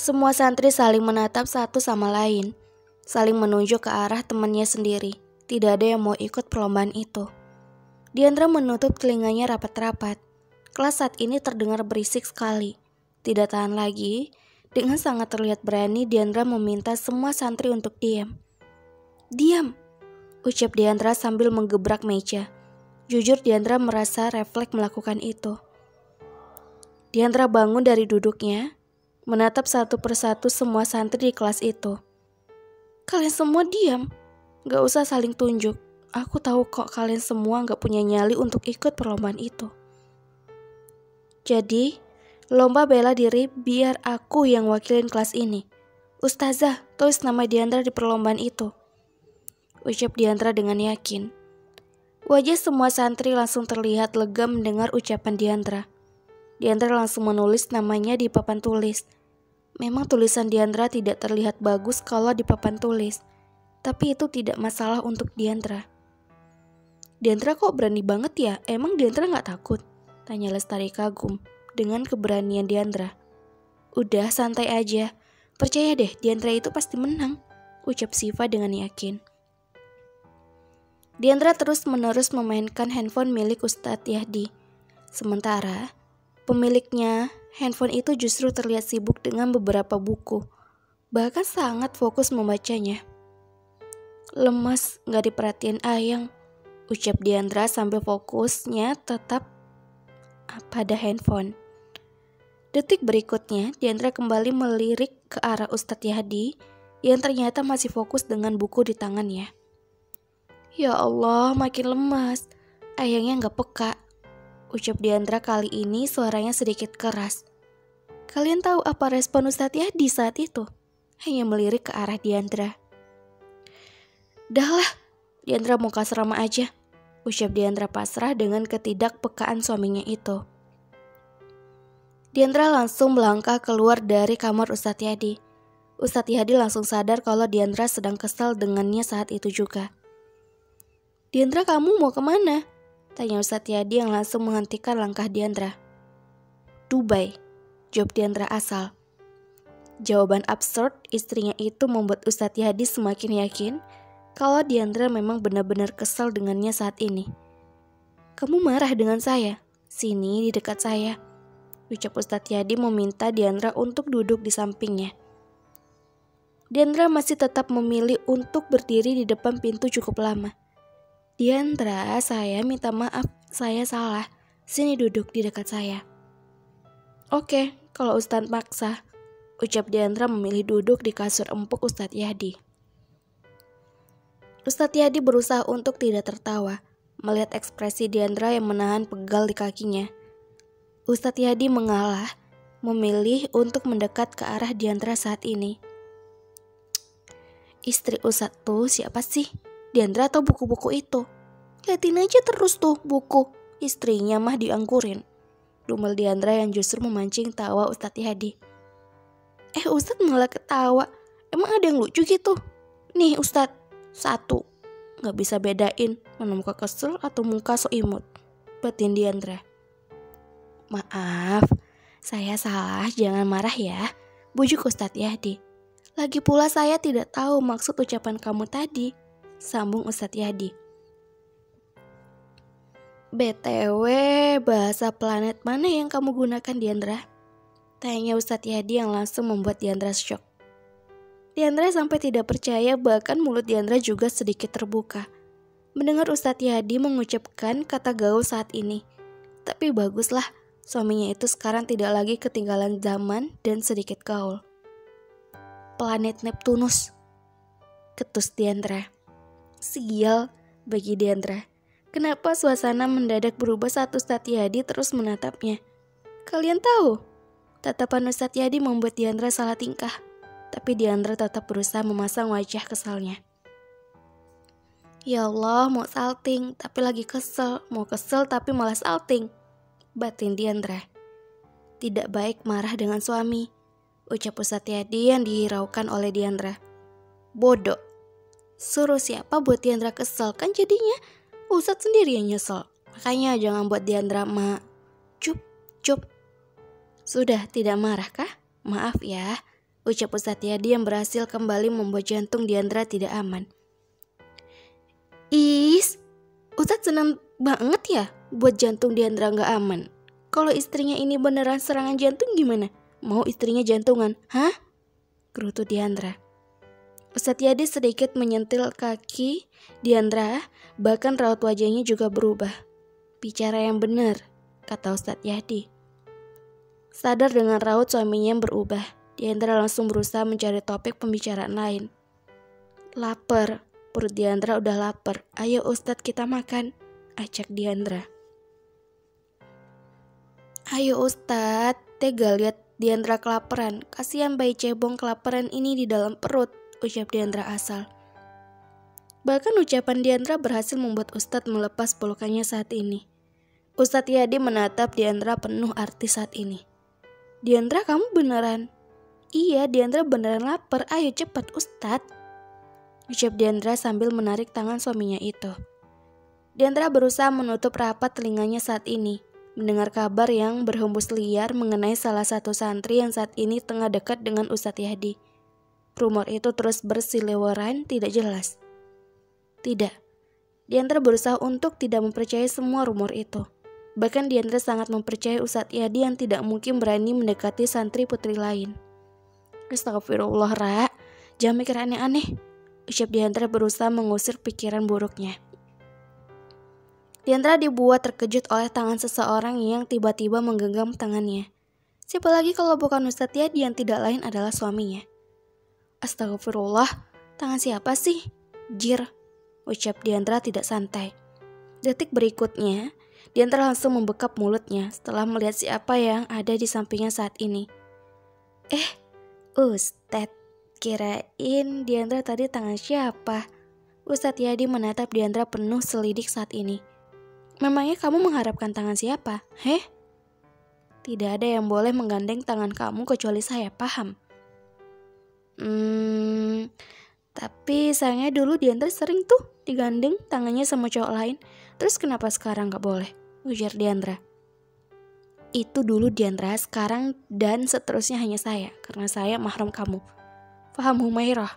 Semua santri saling menatap satu sama lain, saling menunjuk ke arah temannya sendiri. Tidak ada yang mau ikut perlombaan itu. Diandra menutup telinganya rapat-rapat. Kelas saat ini terdengar berisik sekali. Tidak tahan lagi, dengan sangat terlihat berani Diandra meminta semua santri untuk diam. "Diam," ucap Diandra sambil menggebrak meja. Jujur Diandra merasa refleks melakukan itu. Diandra bangun dari duduknya, menatap satu persatu semua santri di kelas itu. "Kalian semua diam, gak usah saling tunjuk. Aku tahu kok kalian semua gak punya nyali untuk ikut perlombaan itu. Jadi, lomba bela diri biar aku yang wakilin kelas ini. Ustazah, tulis nama Diandra di perlombaan itu," ucap Diandra dengan yakin. Wajah semua santri langsung terlihat lega mendengar ucapan Diandra. Diandra langsung menulis namanya di papan tulis. Memang tulisan Diandra tidak terlihat bagus kalau di papan tulis, tapi itu tidak masalah untuk Diandra. "Diandra kok berani banget ya? Emang Diandra gak takut?" tanya Lestari kagum dengan keberanian Diandra. "Udah santai aja, percaya deh Diandra itu pasti menang," ucap Siva dengan yakin. Diandra terus-menerus memainkan handphone milik Ustadz Yahdi. Sementara pemiliknya handphone itu justru terlihat sibuk dengan beberapa buku, bahkan sangat fokus membacanya. "Lemas, gak diperhatiin Ayang," ucap Diandra sambil fokusnya tetap pada handphone. Detik berikutnya, Diandra kembali melirik ke arah Ustadz Yahdi yang ternyata masih fokus dengan buku di tangannya. "Ya Allah, makin lemas. Ayangnya gak peka," ucap Diandra kali ini suaranya sedikit keras. Kalian tahu apa respon Ustadz Yahdi saat itu? Hanya melirik ke arah Diandra. "Dahlah, Diandra mau kasrama aja," ucap Diandra pasrah dengan ketidakpekaan suaminya itu. Diandra langsung melangkah keluar dari kamar Ustadz Yahdi. Ustadz Yahdi langsung sadar kalau Diandra sedang kesal dengannya saat itu juga. "Diandra, kamu mau kemana?" tanya Ustadz Yahdi yang langsung menghentikan langkah Diandra. "Dubai," jawab Diandra asal. Jawaban absurd istrinya itu membuat Ustadz Yahdi semakin yakin kalau Diandra memang benar-benar kesal dengannya saat ini. "Kamu marah dengan saya? Sini di dekat saya," ucap Ustadz Yahdi meminta Diandra untuk duduk di sampingnya. Diandra masih tetap memilih untuk berdiri di depan pintu cukup lama. "Diandra, saya minta maaf, saya salah. Sini duduk di dekat saya." "Oke, kalau Ustadz maksa," ucap Diandra memilih duduk di kasur empuk Ustadz Yahdi. Ustadz Yahdi berusaha untuk tidak tertawa, melihat ekspresi Diandra yang menahan pegal di kakinya. Ustadz Yahdi mengalah, memilih untuk mendekat ke arah Diandra saat ini. "Istri Ustadz tuh siapa sih? Diandra atau buku-buku itu? Liatin aja terus tuh buku, istrinya mah dianggurin," dumel Diandra yang justru memancing tawa Ustadz Yahdi. Ustadz malah ketawa. "Emang ada yang lucu gitu? Nih Ustadz, satu, gak bisa bedain mana muka kesel atau muka so imut," batin Diandra. "Maaf, saya salah, jangan marah ya," bujuk Ustadz Yahdi. "Lagi pula saya tidak tahu maksud ucapan kamu tadi," sambung Ustadz Yahdi. "BTW, bahasa planet mana yang kamu gunakan Diandra?" tanya Ustadz Yahdi yang langsung membuat Diandra syok. Diandra sampai tidak percaya, bahkan mulut Diandra juga sedikit terbuka mendengar Ustadz Yahdi mengucapkan kata gaul saat ini. Tapi baguslah, suaminya itu sekarang tidak lagi ketinggalan zaman dan sedikit gaul. "Planet Neptunus," ketus Diandra. Sial bagi Diandra. Kenapa suasana mendadak berubah saat Ustadz Yahdi terus menatapnya? Kalian tahu, tatapan Ustadz Yahdi membuat Diandra salah tingkah. Tapi Diandra tetap berusaha memasang wajah kesalnya. "Ya Allah, mau salting tapi lagi kesel, mau kesel tapi malah salting," batin Diandra. "Tidak baik marah dengan suami," ucap Ustadz Yahdi yang dihiraukan oleh Diandra. "Bodoh. Suruh siapa buat Diandra kesel, kan jadinya Ustadz sendiri yang nyesel. Makanya jangan buat Diandra Cup. Sudah tidak marah kah? Maaf ya," ucap Ustadz Yadi yang berhasil kembali membuat jantung Diandra tidak aman. Is, Ustadz senang banget ya buat jantung Diandra gak aman. Kalau istrinya ini beneran serangan jantung gimana? Mau istrinya jantungan? Hah? Gerutu Diandra. Ustadz Yadi sedikit menyentil kaki Diandra, bahkan raut wajahnya juga berubah. Bicara yang benar, kata Ustadz Yadi. Sadar dengan raut suaminya yang berubah, Diandra langsung berusaha mencari topik pembicaraan lain. Lapar, perut Diandra udah lapar. Ayo Ustadz kita makan, ajak Diandra. Ayo Ustadz, tega lihat Diandra kelaparan. Kasihan bayi cebong kelaparan ini di dalam perut, ucap Diandra asal. Bahkan ucapan Diandra berhasil membuat Ustadz melepas pelukannya saat ini. Ustadz Yadi menatap Diandra penuh arti saat ini. Diandra kamu beneran? Iya, Diandra beneran lapar. Ayo cepat Ustadz, ucap Diandra sambil menarik tangan suaminya itu. Diandra berusaha menutup rapat telinganya saat ini, mendengar kabar yang berhembus liar mengenai salah satu santri yang saat ini tengah dekat dengan Ustadz Yadi. Rumor itu terus berseliweran tidak jelas. Tidak, Diandra berusaha untuk tidak mempercayai semua rumor itu. Bahkan Diandra sangat mempercayai Ustadz Yadi yang tidak mungkin berani mendekati santri putri lain. Astagfirullah Ra, jangan mikir aneh-aneh, ucap Diandra berusaha mengusir pikiran buruknya. Diandra dibuat terkejut oleh tangan seseorang yang tiba-tiba menggenggam tangannya. Siapa lagi kalau bukan Ustadz Yadi yang tidak lain adalah suaminya. Astagfirullah, tangan siapa sih? Jir, ucap Diandra tidak santai. Detik berikutnya, Diandra langsung membekap mulutnya setelah melihat siapa yang ada di sampingnya saat ini. Ustadz, kirain Diandra tadi tangan siapa? Ustadz Yadi menatap Diandra penuh selidik saat ini. Memangnya kamu mengharapkan tangan siapa? Tidak ada yang boleh menggandeng tangan kamu kecuali saya, paham? Tapi sayangnya dulu Diandra sering tuh digandeng tangannya sama cowok lain. Terus kenapa sekarang gak boleh? Ujar Diandra. Itu dulu Diandra, sekarang dan seterusnya hanya saya, karena saya mahram kamu. Faham Humairah?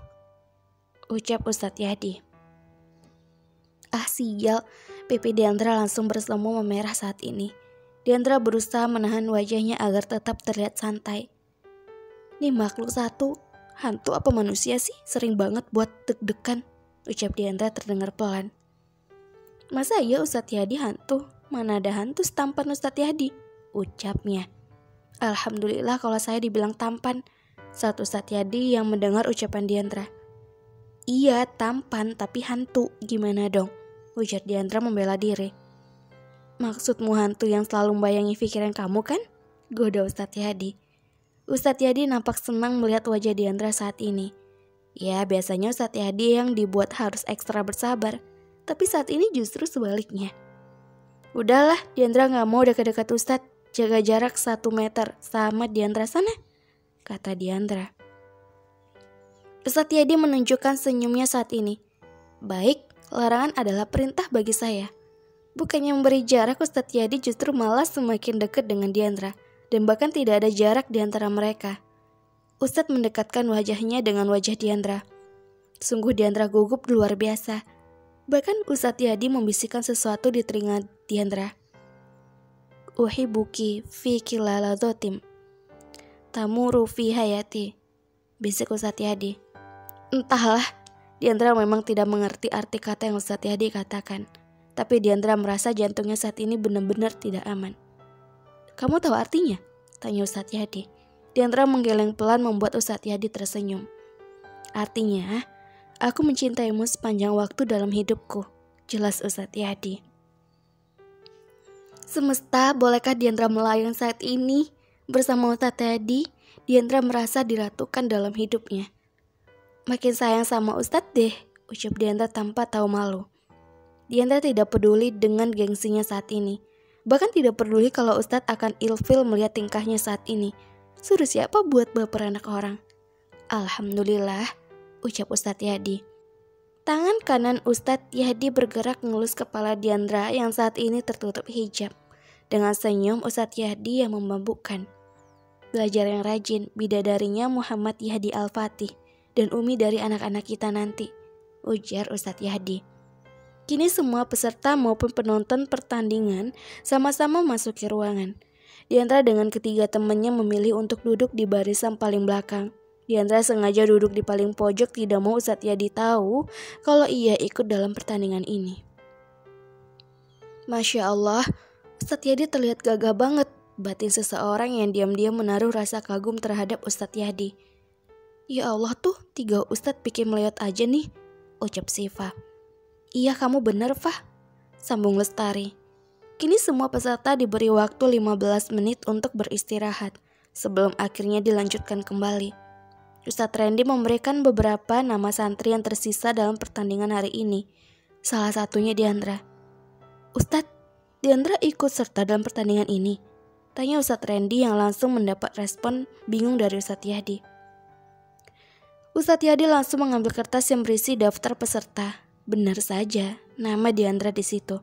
Ucap Ustadz Yadi. Sial, pipi Diandra langsung bersemu memerah saat ini. Diandra berusaha menahan wajahnya agar tetap terlihat santai. Nih makhluk satu, hantu apa manusia sih? Sering banget buat deg-degan, ucap Diandra terdengar pelan. Masa iya Ustadz Yadi hantu? Mana ada hantu setampan Ustadz Yadi? Ucapnya. Alhamdulillah kalau saya dibilang tampan, saat Ustadz Yadi yang mendengar ucapan Diandra. Iya tampan tapi hantu, gimana dong? Ujar Diandra membela diri. Maksudmu hantu yang selalu membayangi pikiran kamu kan? Goda Ustadz Yadi. Ustadz Yadi nampak senang melihat wajah Diandra saat ini. Ya biasanya Ustadz Yadi yang dibuat harus ekstra bersabar, tapi saat ini justru sebaliknya. Udahlah, Diandra gak mau dekat-dekat Ustadz. Jaga jarak 1 meter sama Diandra sana, kata Diandra. Ustadz Yadi menunjukkan senyumnya saat ini. Baik, larangan adalah perintah bagi saya. Bukannya memberi jarak, Ustadz Yadi justru malah semakin dekat dengan Diandra. Dan bahkan tidak ada jarak di antara mereka. Ustadz mendekatkan wajahnya dengan wajah Diandra. Sungguh Diandra gugup luar biasa. Bahkan Ustadz Yadi membisikkan sesuatu di telinga Diandra. Uhibuki fi kilaladotim tamuru fi hayati, bisik Ustadz Yadi. Entahlah, Diandra memang tidak mengerti arti kata yang Ustadz Yadi katakan. Tapi Diandra merasa jantungnya saat ini benar-benar tidak aman. Kamu tahu artinya? Tanya Ustadz Yadi. Diandra menggeleng pelan membuat Ustadz Yadi tersenyum. Artinya, aku mencintaimu sepanjang waktu dalam hidupku, jelas Ustadz Yadi. Semesta, bolehkah Diandra melayang saat ini? Bersama Ustadz Yadi, Diandra merasa diratukan dalam hidupnya. Makin sayang sama Ustadz deh, ucap Diandra tanpa tahu malu. Diandra tidak peduli dengan gengsinya saat ini. Bahkan tidak peduli kalau Ustadz akan ilfil melihat tingkahnya saat ini. Suruh siapa buat baper anak orang? Alhamdulillah, ucap Ustadz Yadi. Tangan kanan Ustadz Yadi bergerak mengelus kepala Diandra yang saat ini tertutup hijab. Dengan senyum Ustadz Yadi yang memabukkan. pelajar yang rajin, bidadarinya Muhammad Yahdi Al-Fatih, dan Umi dari anak-anak kita nanti, ujar Ustadz Yahdi. Kini semua peserta maupun penonton pertandingan sama-sama masuki ruangan. Diandra dengan ketiga temannya memilih untuk duduk di barisan paling belakang. Diandra sengaja duduk di paling pojok, tidak mau Ustadz Yahdi tahu kalau ia ikut dalam pertandingan ini. Masya Allah, Ustadz Yahdi terlihat gagah banget, batin seseorang yang diam-diam menaruh rasa kagum terhadap Ustadz Yahdi. Ya Allah tuh, 3 Ustadz bikin melihat aja nih, ucap Siva. Iya kamu bener Fah, sambung Lestari. Kini semua peserta diberi waktu 15 menit untuk beristirahat sebelum akhirnya dilanjutkan kembali. Ustadz Randy memberikan beberapa nama santri yang tersisa dalam pertandingan hari ini. Salah satunya Diandra. Ustadz, Diandra ikut serta dalam pertandingan ini? Tanya Ustadz Randy yang langsung mendapat respon bingung dari Ustadz Yahdi. Ustadz Yahdi langsung mengambil kertas yang berisi daftar peserta. Benar saja, nama Diandra di situ.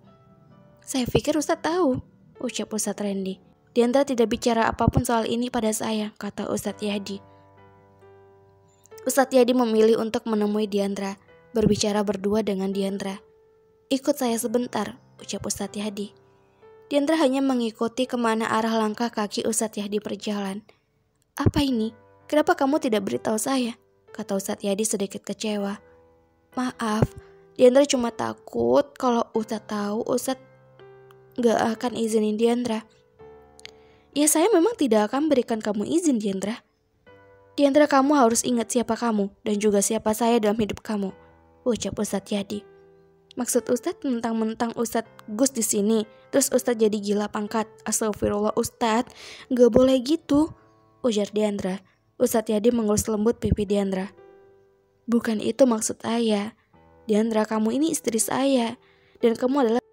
Saya pikir Ustadz tahu, ucap Ustadz Randy. Diandra tidak bicara apapun soal ini pada saya, kata Ustadz Yahdi. Ustadz Yahdi memilih untuk menemui Diandra, berbicara berdua dengan Diandra. Ikut saya sebentar, ucap Ustadz Yahdi. Diandra hanya mengikuti kemana arah langkah kaki Ustadz Yahdi berjalan. Apa ini? Kenapa kamu tidak beritahu saya? Kata Ustadz Yahdi sedikit kecewa. Maaf, Diandra cuma takut kalau Ustadz tahu Ustadz gak akan izinin Diandra. Ya saya memang tidak akan berikan kamu izin Diandra. Diandra kamu harus ingat siapa kamu dan juga siapa saya dalam hidup kamu, ucap Ustadz Yahdi. Maksud Ustadz mentang-mentang Ustadz Gus di sini, terus Ustadz jadi gila pangkat. Astagfirullah Ustadz, gak boleh gitu, ujar Diandra. Ustadz Yahdi mengelus lembut pipi Diandra. Bukan itu maksud saya. Diandra, kamu ini istri saya dan kamu adalah